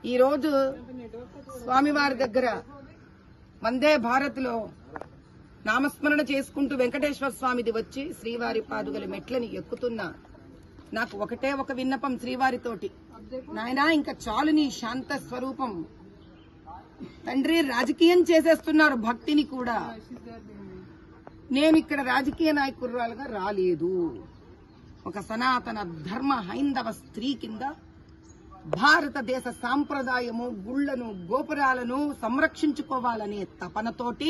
ఈ రోజు స్వామివారి దగ్గర వందే భారత్ లో నామస్మరణ చేసుకుంటూ వెంకటేశ్వర స్వామిది వచ్చి శ్రీవారి పాదుగల మెట్లని ఎక్కుతున్నా. నాకు ఒకటే ఒక విన్నపం శ్రీవారితోటి, నాయనా ఇంకా చాలు నీ శాంత స్వరూపం. తండ్రి రాజకీయం చేసేస్తున్నారు భక్తిని కూడా. నేను ఇక్కడ రాజకీయ నాయకురాలుగా రాలేదు. ఒక సనాతన ధర్మ హైందవ స్త్రీ కింద భారతదేశ సాంప్రదాయము గుళ్లను గోపురాలను సంరక్షించుకోవాలనే తపనతోటి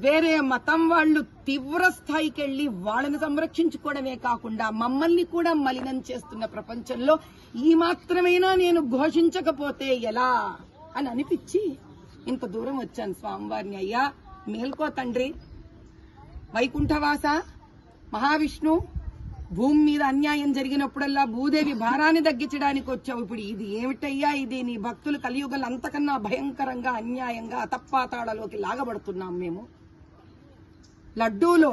వేరే మతం వాళ్లు తీవ్ర స్థాయికి వెళ్లి వాళ్ళని సంరక్షించుకోవడమే కాకుండా మమ్మల్ని కూడా మలినం చేస్తున్న ప్రపంచంలో ఈ మాత్రమైనా నేను ఘోషించకపోతే ఎలా అని అనిపించి ఇంత దూరం వచ్చాను స్వామివారిని. అయ్యా మేల్కో తండ్రి, వైకుంఠవాస మహావిష్ణు, భూమి మీద అన్యాయం జరిగినప్పుడల్లా భూదేవి భారాన్ని తగ్గించడానికి వచ్చావు. ఇప్పుడు ఇది ఏమిటయ్యా? ఇది నీ భక్తులు కలియుగలు అంతకన్నా భయంకరంగా అన్యాయంగా అతప్పాతాళలోకి లాగబడుతున్నాం మేము. లడ్డూలో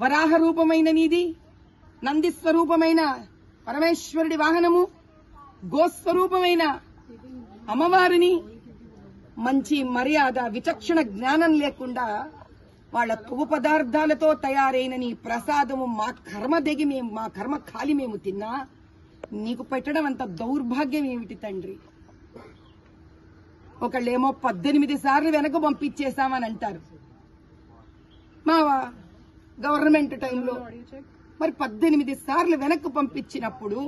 వరాహ రూపమైన నీది, నంది స్వరూపమైన పరమేశ్వరుడి వాహనము, గోస్వరూపమైన అమ్మవారిని మంచి మర్యాద విచక్షణ జ్ఞానం లేకుండా వాళ్ళ కొవ్వు పదార్థాలతో తయారైన నీ ప్రసాదము మా కర్మ దిగి మేము మా కర్మ ఖాళీ మేము తిన్నా నీకు పెట్టడం అంత దౌర్భాగ్యం ఏమిటి తండ్రి? ఒకళ్ళేమో 18 సార్లు వెనక పంపించేశామని అంటారు మా గవర్నమెంట్ టైంలో. మరి 18 సార్లు వెనక్కు పంపించినప్పుడు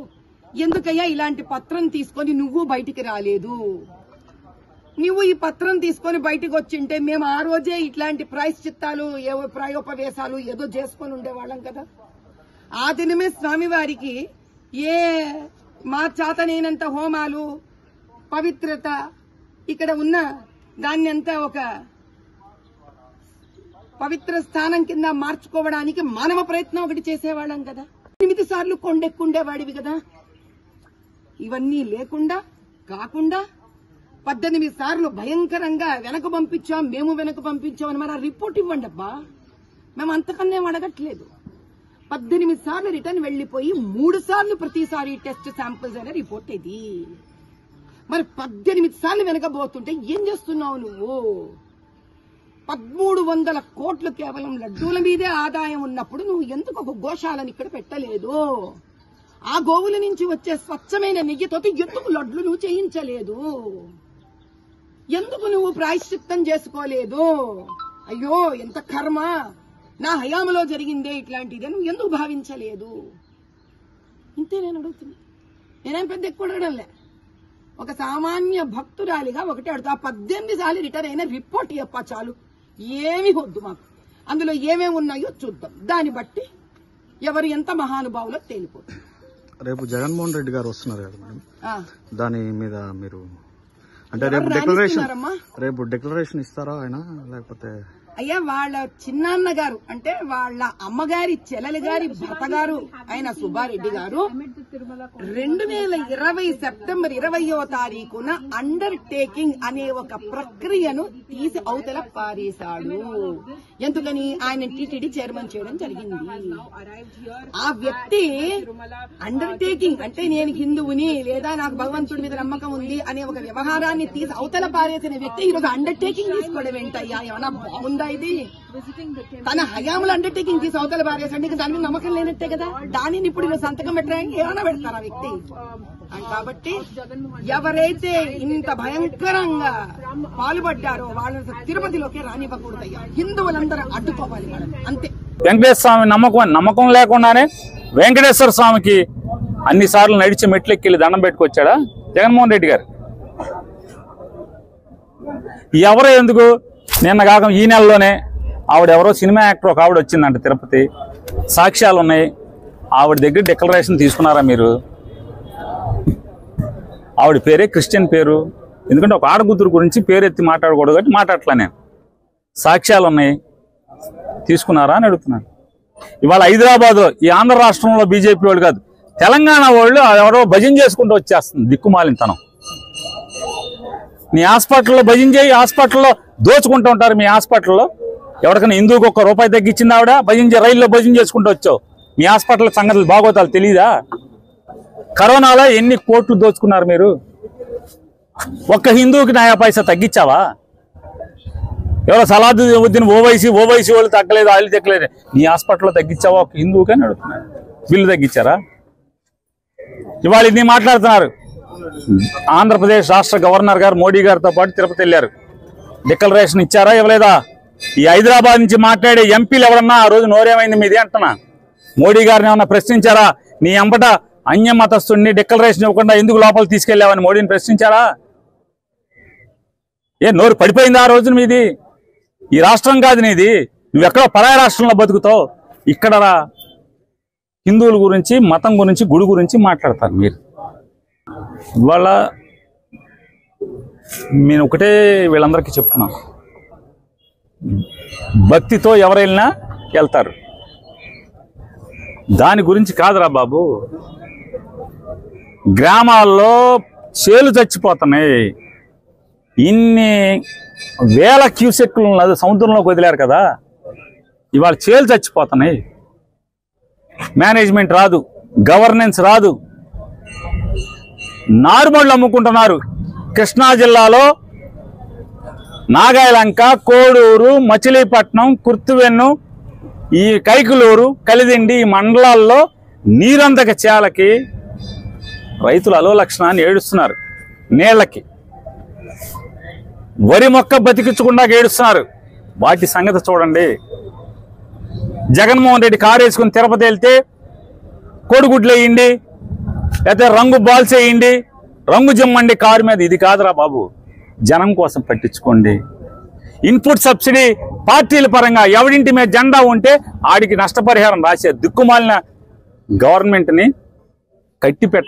ఎందుకయ్యా ఇలాంటి పత్రం తీసుకొని నువ్వు బయటికి రాలేదు? నువ్వు ఈ పత్రం తీసుకొని బయటకు వచ్చింటే మేము ఆ రోజే ఇట్లాంటి ప్రాయశ్చిత్తాలు ప్రాయోపవేశాలు ఏదో చేసుకొని ఉండేవాళ్ళం కదా. ఆ దినమే స్వామివారికి ఏ మా చేతనైనంత హోమాలు పవిత్రత ఇక్కడ ఉన్న దాన్ని అంతా ఒక పవిత్ర స్థానం కింద మార్చుకోవడానికి మానవ ప్రయత్నం ఒకటి చేసేవాళ్ళం కదా. 8 సార్లు కొండెక్కుండేవాడివి కదా. ఇవన్నీ లేకుండా కాకుండా 18 సార్లు భయంకరంగా వెనక పంపించాం, మేము వెనక పంపించామని మరి ఆ రిపోర్ట్ ఇవ్వండి అబ్బా. మేము అంతకన్నా అడగట్లేదు. 18 సార్లు రిటర్న్ వెళ్లిపోయి 3 సార్లు ప్రతిసారి టెస్ట్ శాంపిల్స్ అనే రిపోర్ట్ ఇది. మరి 18 సార్లు వెనకబోతుంటే ఏం చేస్తున్నావు నువ్వు? 1300 కోట్లు కేవలం లడ్డూల మీదే ఆదాయం ఉన్నప్పుడు నువ్వు ఎందుకు ఒక గోశాలను ఇక్కడ పెట్టలేదు? ఆ గోవుల నుంచి వచ్చే స్వచ్ఛమైన నెయ్యితో ఎందుకు లడ్లు నువ్వు చేయించలేదు? ఎందుకు నువ్వు ప్రాయశ్చిత్తం చేసుకోలేదు? అయ్యో ఎంత కర్మ, నా హయాములో జరిగిందే ఇట్లాంటిదే నువ్వు ఎందుకు భావించలేదు? ఇంతే నేను అడుగుతున్నా. నేనేం పెద్ద ఎక్కువ అడగడంలే. ఒక సామాన్య భక్తురాలిగా ఒకటి అడుగుతా. 18 సార్లు రిటర్న్ అయిన రిపోర్ట్ చెప్పా చాలు. ఏమి వద్దు మాకు. అందులో ఏమేమి ఉన్నాయో చూద్దాం. దాన్ని బట్టి ఎవరు ఎంత మహానుభావులో తేలిపోతుంది. రేపు జగన్మోహన్ రెడ్డి గారు వస్తున్నారు కదా మేడం, దాని మీద మీరు అంటే రేపు డిక్లరేషన్ ఇస్తారా ఆయన? లేకపోతే అయ్యా వాళ్ళ చిన్నాన్న గారు అంటే వాళ్ళ అమ్మగారి చెల్లెలి గారి భర్త గారు ఆయన సుబ్బారెడ్డి గారు 2020 సెప్టెంబర్ 20వ తారీఖున అండర్ టేకింగ్ అనే ఒక ప్రక్రియను తీసి అవతల పారేశాడు. ఎందుకని? ఆయన టీటీడీ చైర్మన్ చేయడం జరిగింది. ఆ వ్యక్తి అండర్ టేకింగ్ అంటే నేను హిందువుని లేదా నాకు భగవంతుడి మీద నమ్మకం ఉంది అనే ఒక వ్యవహారాన్ని తీసి అవతల పారేసిన వ్యక్తి ఈరోజు అండర్ టేకింగ్ తీసుకోవడం ఏంటయ్యా? ఏమన్నా బాగుందా ఇది? తన హయాంలో అండర్ టేకింగ్ తీసి అవతల పారేసండి. దాని మీద నమ్మకం లేనట్టే కదా. దానిని ఇప్పుడు నువ్వు సంతకం పెట్టడానికి ఏమైనా పెడతారు ఆ వ్యక్తి. కాబట్టి ఎవరైతే ఇంత భయంకరంగా పాల్పడ్డారో వాళ్ళని తిరుపతిలోకి రానివ్వకూడదయ్యా. హిందువులందరూ అడ్డుకోవాలి అంతే. వెంకటేశ్వర స్వామి నమ్మకం లేకుండానే వెంకటేశ్వర స్వామికి అన్ని సార్లు నడిచి మెట్లెక్కి దండం పెట్టుకొచ్చాడా జగన్మోహన్ రెడ్డి గారు? ఎవరో ఎందుకు నిన్న కాక ఈ నెలలోనే ఆవిడెవరో సినిమా యాక్టర్ ఒక ఆవిడ వచ్చిందంట తిరుపతి, సాక్ష్యాలు ఉన్నాయి. ఆవిడ దగ్గర డిక్లరేషన్ తీసుకున్నారా మీరు? ఆవిడ పేరే క్రిస్టియన్ పేరు. ఎందుకంటే ఒక ఆడకూతురు గురించి పేరు ఎత్తి మాట్లాడకూడదు కాబట్టి మాట్లాడట్లా. నేను సాక్ష్యాలు ఉన్నాయి, తీసుకున్నారా అని అడుగుతున్నాను. ఇవాళ హైదరాబాద్లో ఈ ఆంధ్ర రాష్ట్రంలో బీజేపీ వాళ్ళు కాదు, తెలంగాణ వాళ్ళు ఎవరో భజన చేసుకుంటూ వచ్చేస్తుంది దిక్కుమాలినతనం. నీ హాస్పిటల్లో భజన చేయి, హాస్పిటల్లో దోచుకుంటూ ఉంటారు. మీ హాస్పిటల్లో ఎవరికైనా హిందువుకి ₹1 తగ్గించింది ఆవిడ? భజన రైల్లో భజన చేసుకుంటూ వచ్చావు. మీ హాస్పిటల్ సంగతులు బాగోతాలు తెలీదా? కరోనాలో ఎన్ని కోట్లు దోచుకున్నారు మీరు? ఒక్క హిందువుకి నయా పైసా తగ్గించావా? ఎవరో సలాదుద్దీన్ ఓవైసీ వాళ్ళు తగ్గలేదు, వాళ్ళు తగ్గలేదు, నీ హాస్పిటల్లో తగ్గించావా ఒక హిందువుకి అని అడుగుతున్నారు. బిల్లు తగ్గించారా? ఇవాళ ఇన్ని మాట్లాడుతున్నారు. ఆంధ్రప్రదేశ్ రాష్ట్ర గవర్నర్ గారు మోడీ గారితో పాటు తిరుపతి వెళ్ళారు. డిక్లరేషన్ ఇచ్చారా ఇవ్వలేదా? ఈ హైదరాబాద్ నుంచి మాట్లాడే ఎంపీలు ఎవరన్నా ఆ రోజు నోరేమైంది మీది అంటున్నా. మోడీ గారిని ఏమన్నా ప్రశ్నించారా? నీ అంబట అన్య మతస్థుడిని డిక్లరేషన్ ఇవ్వకుండా ఎందుకు లోపల తీసుకెళ్లావని మోడీని ప్రశ్నించారా? నోరు పడిపోయింది ఆ రోజున మీది? ఈ రాష్ట్రం కాదు నీది, నువ్వెక్కడో పరాయ రాష్ట్రంలో బతుకుతావు. ఇక్కడ హిందువుల గురించి, మతం గురించి, గుడి గురించి మాట్లాడతారు మీరు. ఇవాళ నేను ఒకటే వీళ్ళందరికీ చెప్తున్నాను, భక్తితో ఎవరైనా వెళ్తారు, దాని గురించి కాదురా బాబు. గ్రామాల్లో చేలు చచ్చిపోతున్నాయి, ఇన్ని వేల క్యూసెక్లు సముద్రంలోకి వదిలేరు కదా, ఇవాళ చేలు చచ్చిపోతున్నాయి. మేనేజ్మెంట్ రాదు, గవర్నెన్స్ రాదు, నారుమళ్ళు అమ్ముకుంటున్నారు. కృష్ణా జిల్లాలో నాగాయలంక, కోడూరు, మచిలీపట్నం, కుర్తువెన్ను, ఈ కైకులూరు, కలిదిండి ఈ మండలాల్లో నీరందక చేలకి రైతులు అలో లక్షణాన్ని ఏడుస్తున్నారు. నీళ్లకి వరి మొక్క బతికించకుండా ఏడుస్తున్నారు. వాటి సంగతి చూడండి. జగన్మోహన్ రెడ్డి కారు వేసుకుని తిరుపతి వెళ్తే కోడిగుడ్లు వేయండి, లేకపోతే రంగు బాల్స్ వేయండి, రంగు జిమ్మండి కారు మీద. ఇది కాదురా బాబు, జనం కోసం పట్టించుకోండి. ఇన్పుట్ సబ్సిడీ పార్టీల పరంగా ఎవడింటి మీద జెండా ఉంటే ఆడికి నష్టపరిహారం రాసే దిక్కుమాలిన గవర్నమెంట్ని కట్టిపెట్ట